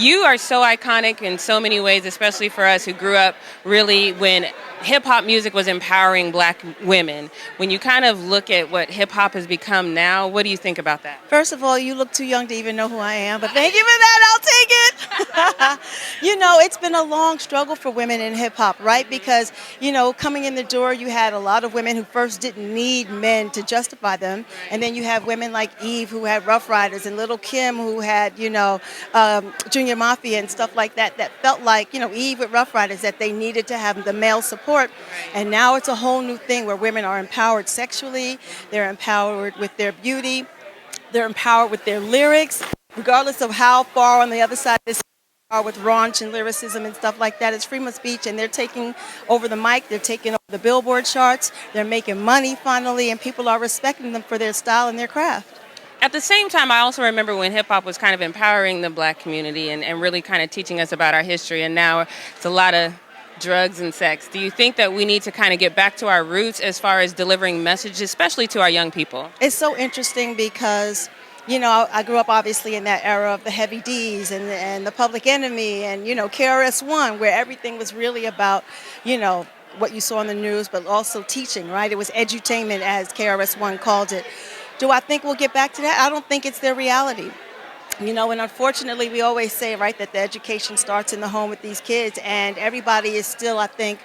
You are so iconic in so many ways, especially for us who grew up really when hip hop music was empowering black women. When you kind of look at what hip hop has become now, what do you think about that? First of all, you look too young to even know who I am, but thank you for that. I'll take it. It's been a long struggle for women in hip hop, right? Because, coming in the door, you had a lot of women who first didn't need men to justify them. And then you have women like Eve who had Rough Riders and Little Kim who had, Junior Mafia and stuff like that, that felt like, Eve with Rough Riders, that they needed to have the male support. And now it's a whole new thing where women are empowered sexually, they're empowered with their beauty, they're empowered with their lyrics, regardless of how far on the other side this are with raunch and lyricism and stuff like that. It's freedom of speech, and they're taking over the mic, they're taking over the Billboard charts, they're making money finally, and people are respecting them for their style and their craft. At the same time, I also remember when hip hop was kind of empowering the black community and really kind of teaching us about our history, and now it's a lot of drugs and sex. Do you think that we need to kind of get back to our roots as far as delivering messages, especially to our young people? It's so interesting because I grew up obviously in that era of the Heavy D's and the Public Enemy and, KRS-One, where everything was really about, what you saw in the news, but also teaching, right? It was edutainment, as KRS-One called it. Do I think we'll get back to that? I don't think it's their reality. And unfortunately, we always say, right, that the education starts in the home with these kids, and everybody is still, I think,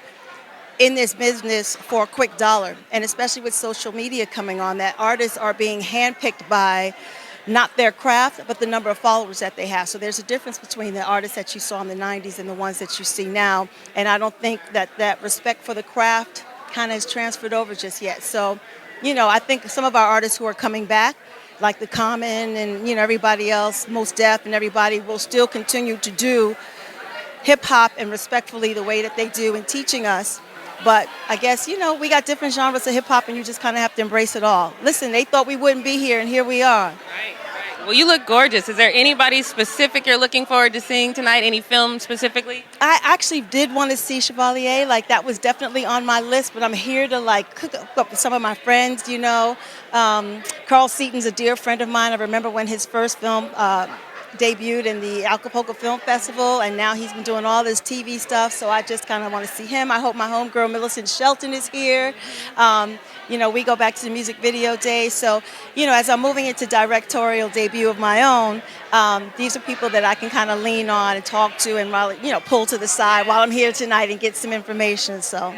in this business for a quick dollar. And especially with social media coming on, that artists are being handpicked by not their craft, but the number of followers that they have. So there's a difference between the artists that you saw in the 90s and the ones that you see now. And I don't think that respect for the craft kind of has transferred over just yet. So, I think some of our artists who are coming back, like the Common and, everybody else, Most Def and everybody, will still continue to do hip hop and respectfully the way that they do in teaching us. But I guess, we got different genres of hip hop, and you just kind of have to embrace it all. Listen, they thought we wouldn't be here, and here we are. Right. Well, you look gorgeous. Is there anybody specific you're looking forward to seeing tonight? Any film specifically? I actually did want to see Chevalier. That was definitely on my list, but I'm here to cook up with some of my friends. Carl Seaton's a dear friend of mine. I remember when his first film debuted in the Acapulco Film Festival, and now he's been doing all this TV stuff, so I just kind of want to see him. I hope my homegirl Millicent Shelton is here. We go back to the music video days, so as I'm moving into directorial debut of my own, these are people that I can kind of lean on and talk to and pull to the side while I'm here tonight and get some information. So.